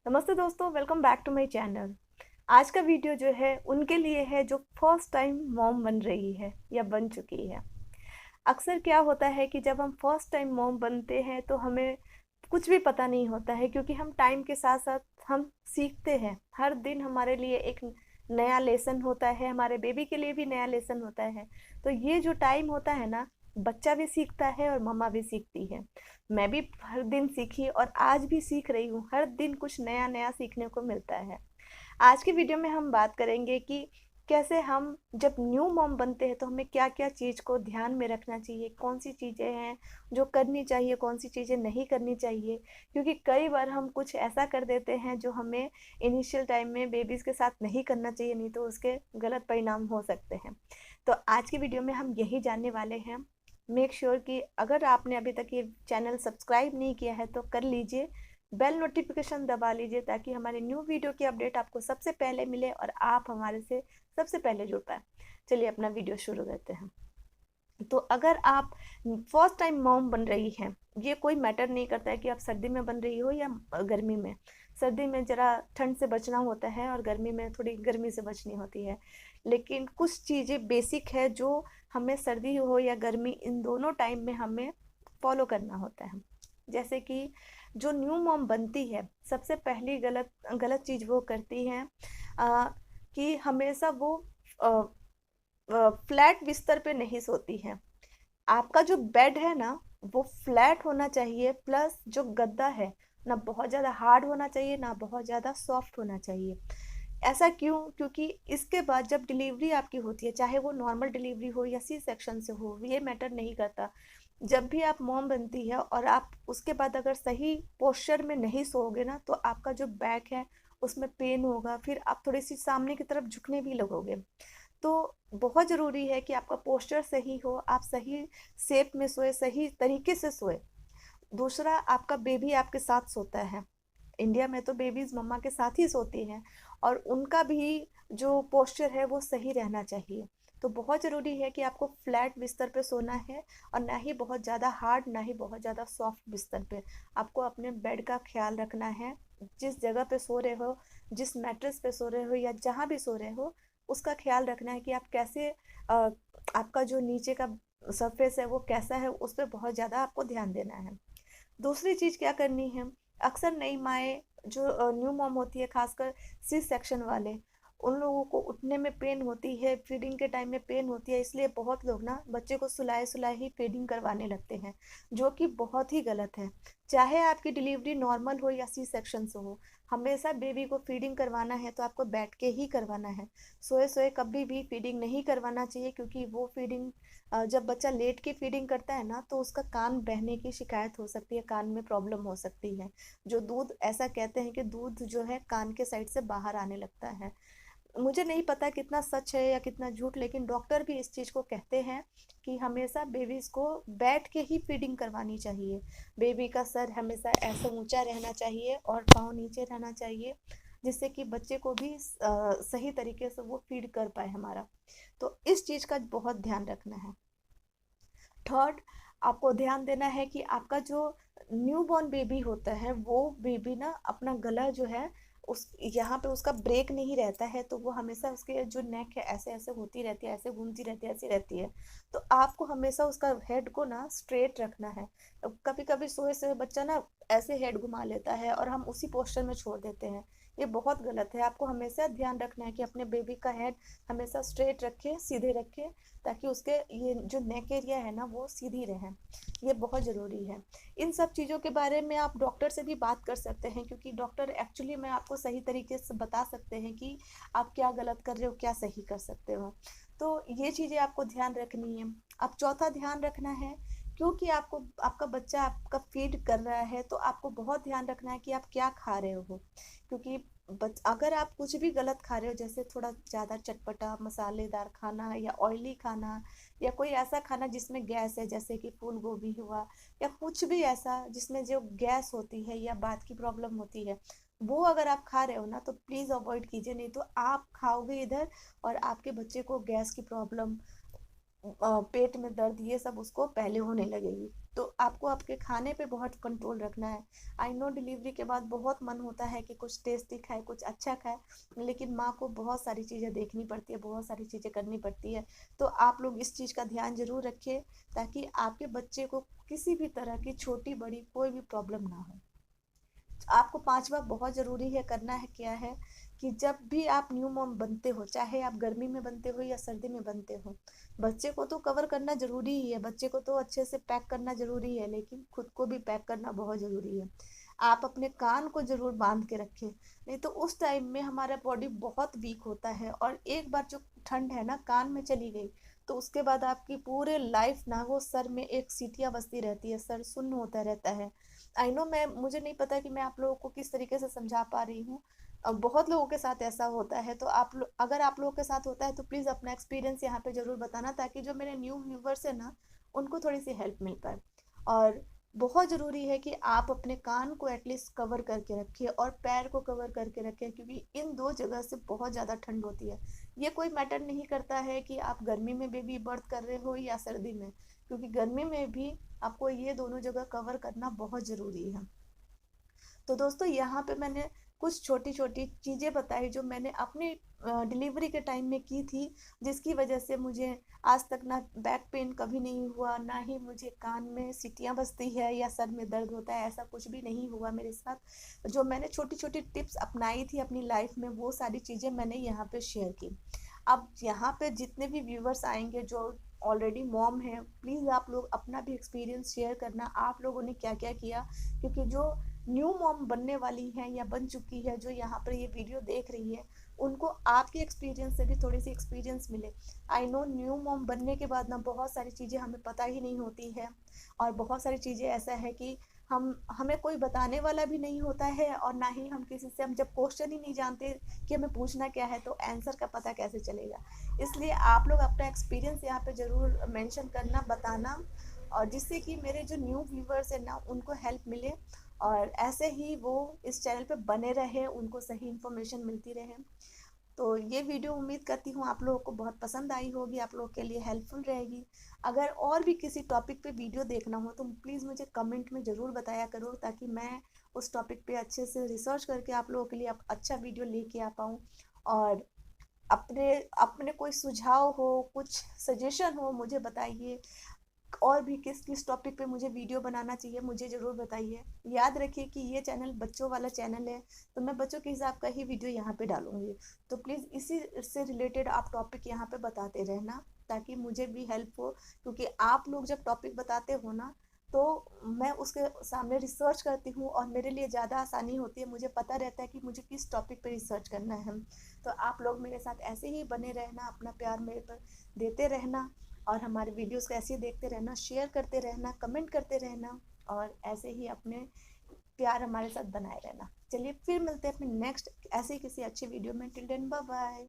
नमस्ते दोस्तों, welcome back to my channel. आज का वीडियो जो है उनके लिए है जो फर्स्ट टाइम मॉम बन रही है या बन चुकी है। अक्सर क्या होता है कि जब हम फर्स्ट टाइम मॉम बनते हैं तो हमें कुछ भी पता नहीं होता है, क्योंकि हम टाइम के साथ साथ हम सीखते हैं। हर दिन हमारे लिए एक नया लेसन होता है, हमारे बेबी के लिए भी नया लेसन होता है। तो ये जो टाइम होता है ना, बच्चा भी सीखता है और मम्मा भी सीखती है। मैं भी हर दिन सीखी और आज भी सीख रही हूँ। हर दिन कुछ नया नया सीखने को मिलता है। आज की वीडियो में हम बात करेंगे कि कैसे हम जब न्यू मॉम बनते हैं तो हमें क्या क्या चीज़ को ध्यान में रखना चाहिए, कौन सी चीज़ें हैं जो करनी चाहिए, कौन सी चीज़ें नहीं करनी चाहिए। क्योंकि कई बार हम कुछ ऐसा कर देते हैं जो हमें इनिशियल टाइम में बेबीज़ के साथ नहीं करना चाहिए, नहीं तो उसके गलत परिणाम हो सकते हैं। तो आज की वीडियो में हम यही जानने वाले हैं। मेक श्योर कि अगर आपने अभी तक ये चैनल सब्सक्राइब नहीं किया है तो कर लीजिए, बेल नोटिफिकेशन दबा लीजिए ताकि हमारे न्यू वीडियो की अपडेट आपको सबसे पहले मिले और आप हमारे से सबसे पहले जुड़ पाए। चलिए अपना वीडियो शुरू करते हैं। तो अगर आप फर्स्ट टाइम मॉम बन रही हैं, ये कोई मैटर नहीं करता है कि आप सर्दी में बन रही हो या गर्मी में। सर्दी में ज़रा ठंड से बचना होता है और गर्मी में थोड़ी गर्मी से बचनी होती है। लेकिन कुछ चीज़ें बेसिक है जो हमें सर्दी हो या गर्मी, इन दोनों टाइम में हमें फॉलो करना होता है। जैसे कि जो न्यू मॉम बनती है, सबसे पहली गलत गलत चीज़ वो करती हैं कि हमेशा वो फ्लैट बिस्तर पे नहीं सोती हैं। आपका जो बेड है ना, वो फ्लैट होना चाहिए, प्लस जो गद्दा है ना बहुत ज़्यादा हार्ड होना चाहिए ना बहुत ज़्यादा सॉफ्ट होना चाहिए। ऐसा क्यों? क्योंकि इसके बाद जब डिलीवरी आपकी होती है, चाहे वो नॉर्मल डिलीवरी हो या सी सेक्शन से हो, ये मैटर नहीं करता। जब भी आप मॉम बनती है और आप उसके बाद अगर सही पोस्चर में नहीं सोओगे ना, तो आपका जो बैक है उसमें पेन होगा, फिर आप थोड़ी सी सामने की तरफ झुकने भी लगोगे। तो बहुत ज़रूरी है कि आपका पोस्चर सही हो, आप सही शेप में सोए, सही तरीके से सोए। दूसरा, आपका बेबी आपके साथ सोता है। इंडिया में तो बेबीज मम्मा के साथ ही सोती हैं और उनका भी जो पोस्चर है वो सही रहना चाहिए। तो बहुत ज़रूरी है कि आपको फ्लैट बिस्तर पे सोना है और ना ही बहुत ज़्यादा हार्ड ना ही बहुत ज़्यादा सॉफ्ट बिस्तर पे। आपको अपने बेड का ख्याल रखना है। जिस जगह पे सो रहे हो, जिस मैट्रेस पे सो रहे हो या जहाँ भी सो रहे हो, उसका ख्याल रखना है कि आप कैसे आपका जो नीचे का सरफेस है वो कैसा है, उस पर बहुत ज़्यादा आपको ध्यान देना है। दूसरी चीज़ क्या करनी है, अक्सर नई माएँ जो न्यू मॉम होती है, खासकर सी सेक्शन वाले, उन लोगों को उठने में पेन होती है, फीडिंग के टाइम में पेन होती है, इसलिए बहुत लोग ना बच्चे को सुलाए सुलाए ही फीडिंग करवाने लगते हैं, जो कि बहुत ही गलत है। चाहे आपकी डिलीवरी नॉर्मल हो या सी सेक्शन से हो, हमेशा बेबी को फीडिंग करवाना है तो आपको बैठ के ही करवाना है। सोए सोए कभी भी फीडिंग नहीं करवाना चाहिए, क्योंकि वो फीडिंग जब बच्चा लेट के फीडिंग करता है ना, तो उसका कान बहने की शिकायत हो सकती है, कान में प्रॉब्लम हो सकती है। जो दूध, ऐसा कहते हैं कि दूध जो है कान के साइड से बाहर आने लगता है। मुझे नहीं पता कितना सच है या कितना झूठ, लेकिन डॉक्टर भी इस चीज़ को कहते हैं कि हमेशा बेबीज़ को बैठ के ही फीडिंग करवानी चाहिए। बेबी का सर हमेशा ऐसे ऊंचा रहना चाहिए और पाँव नीचे रहना चाहिए, जिससे कि बच्चे को भी सही तरीके से वो फीड कर पाए हमारा। तो इस चीज़ का बहुत ध्यान रखना है। थर्ड, आपको ध्यान देना है कि आपका जो न्यूबॉर्न बेबी होता है, वो बेबी ना अपना गला जो है उस यहाँ पे उसका ब्रेक नहीं रहता है, तो वो हमेशा उसके जो नेक है ऐसे ऐसे होती रहती है, ऐसे घूमती रहती है, ऐसी रहती है। तो आपको हमेशा उसका हेड को ना स्ट्रेट रखना है। कभी कभी सोए सोए बच्चा ना ऐसे हेड घुमा लेता है और हम उसी पोस्चर में छोड़ देते हैं। ये बहुत गलत है। आपको हमेशा ध्यान रखना है कि अपने बेबी का हेड हमेशा स्ट्रेट रखें, सीधे रखें, ताकि उसके ये जो नेक एरिया है ना वो सीधी रहे। ये बहुत ज़रूरी है। इन सब चीज़ों के बारे में आप डॉक्टर से भी बात कर सकते हैं, क्योंकि डॉक्टर एक्चुअली में आपको सही तरीके से बता सकते हैं कि आप क्या गलत कर रहे हो, क्या सही कर सकते हो। तो ये चीज़ें आपको ध्यान रखनी है। अब चौथा ध्यान रखना है, क्योंकि आपको आपका बच्चा आपका फीड कर रहा है, तो आपको बहुत ध्यान रखना है कि आप क्या खा रहे हो। क्योंकि अगर आप कुछ भी गलत खा रहे हो, जैसे थोड़ा ज़्यादा चटपटा मसालेदार खाना या ऑयली खाना या कोई ऐसा खाना जिसमें गैस है, जैसे कि फूल गोभी हुआ या कुछ भी ऐसा जिसमें जो गैस होती है या बात की प्रॉब्लम होती है, वो अगर आप खा रहे हो ना, तो प्लीज़ अवॉइड कीजिए, नहीं तो आप खाओगे इधर और आपके बच्चे को गैस की प्रॉब्लम, पेट में दर्द, ये सब उसको पहले होने लगेगी। तो आपको आपके खाने पे बहुत कंट्रोल रखना है। आई नो डिलीवरी के बाद बहुत मन होता है कि कुछ टेस्टी खाए, कुछ अच्छा खाए, लेकिन माँ को बहुत सारी चीज़ें देखनी पड़ती है, बहुत सारी चीज़ें करनी पड़ती है। तो आप लोग इस चीज़ का ध्यान जरूर रखिए ताकि आपके बच्चे को किसी भी तरह की छोटी बड़ी कोई भी प्रॉब्लम ना हो। आपको पांचवा बहुत जरूरी है करना है क्या है कि जब भी आप न्यू मॉम बनते हो, चाहे आप गर्मी में बनते हो या सर्दी में बनते हो, बच्चे को तो कवर करना जरूरी ही है, बच्चे को तो अच्छे से पैक करना जरूरी है, लेकिन खुद को भी पैक करना बहुत जरूरी है। आप अपने कान को जरूर बांध के रखें, नहीं तो उस टाइम में हमारा बॉडी बहुत वीक होता है, और एक बार जो ठंड है ना कान में चली गई तो उसके बाद आपकी पूरे लाइफ ना वो सर में एक सीटियाँ बजती रहती है, सर सुन्न होता रहता है। आई नो, मैं मुझे नहीं पता कि मैं आप लोगों को किस तरीके से समझा पा रही हूँ। अब बहुत लोगों के साथ ऐसा होता है, तो आप लोग, अगर आप लोगों के साथ होता है तो प्लीज़ अपना एक्सपीरियंस यहाँ पे जरूर बताना, ताकि जो मेरे न्यू व्यूवर्स है ना उनको थोड़ी सी हेल्प मिल पाए। और बहुत ज़रूरी है कि आप अपने कान को एटलीस्ट कवर करके रखिए और पैर को कवर करके रखें, क्योंकि इन दो जगह से बहुत ज़्यादा ठंड होती है। ये कोई मैटर नहीं करता है कि आप गर्मी में बेबी बर्थ कर रहे हो या सर्दी में, क्योंकि गर्मी में भी आपको ये दोनों जगह कवर करना बहुत ज़रूरी है। तो दोस्तों यहाँ पे मैंने कुछ छोटी छोटी चीज़ें बताई जो मैंने अपनी डिलीवरी के टाइम में की थी, जिसकी वजह से मुझे आज तक ना बैक पेन कभी नहीं हुआ, ना ही मुझे कान में सीटियाँ बजती है या सर में दर्द होता है, ऐसा कुछ भी नहीं हुआ मेरे साथ। जो मैंने छोटी छोटी टिप्स अपनाई थी अपनी लाइफ में, वो सारी चीज़ें मैंने यहाँ पे शेयर की। अब यहाँ पे जितने भी व्यूवर्स आएंगे जो ऑलरेडी मॉम है, प्लीज़ आप लोग अपना भी एक्सपीरियंस शेयर करना, आप लोगों ने क्या क्या किया, क्योंकि जो न्यू मॉम बनने वाली हैं या बन चुकी है, जो यहाँ पर ये वीडियो देख रही है, उनको आपके एक्सपीरियंस से भी थोड़ी सी एक्सपीरियंस मिले। आई नो न्यू मॉम बनने के बाद ना बहुत सारी चीज़ें हमें पता ही नहीं होती है, और बहुत सारी चीज़ें ऐसा है कि हमें कोई बताने वाला भी नहीं होता है, और ना ही हम किसी से, हम जब क्वेश्चन ही नहीं जानते कि हमें पूछना क्या है तो आंसर का पता कैसे चलेगा। इसलिए आप लोग अपना एक्सपीरियंस यहाँ पे ज़रूर मेंशन करना, बताना, और जिससे कि मेरे जो न्यू व्यूवर्स हैं ना उनको हेल्प मिले, और ऐसे ही वो इस चैनल पे बने रहे, उनको सही इन्फॉर्मेशन मिलती रहे। तो ये वीडियो उम्मीद करती हूँ आप लोगों को बहुत पसंद आई होगी, आप लोगों के लिए हेल्पफुल रहेगी। अगर और भी किसी टॉपिक पे वीडियो देखना हो तो प्लीज़ मुझे कमेंट में ज़रूर बताया करो, ताकि मैं उस टॉपिक पे अच्छे से रिसर्च करके आप लोगों के लिए अच्छा वीडियो लेके आ पाऊँ। और अपने अपने कोई सुझाव हो, कुछ सजेशन हो, मुझे बताइए। और भी किस किस टॉपिक पे मुझे वीडियो बनाना चाहिए मुझे ज़रूर बताइए। याद रखिए कि ये चैनल बच्चों वाला चैनल है, तो मैं बच्चों के हिसाब का ही वीडियो यहाँ पे डालूंगी। तो प्लीज़ इसी से रिलेटेड आप टॉपिक यहाँ पे बताते रहना, ताकि मुझे भी हेल्प हो, क्योंकि आप लोग जब टॉपिक बताते हो ना तो मैं उसके सामने रिसर्च करती हूँ, और मेरे लिए ज़्यादा आसानी होती है, मुझे पता रहता है कि मुझे किस टॉपिक पे रिसर्च करना है। तो आप लोग मेरे साथ ऐसे ही बने रहना, अपना प्यार मेरे पर देते रहना, और हमारे वीडियोस को ऐसे ही देखते रहना, शेयर करते रहना, कमेंट करते रहना, और ऐसे ही अपने प्यार हमारे साथ बनाए रहना। चलिए फिर मिलते हैं अपने नेक्स्ट ऐसे ही किसी अच्छे वीडियो में। Till then bye bye.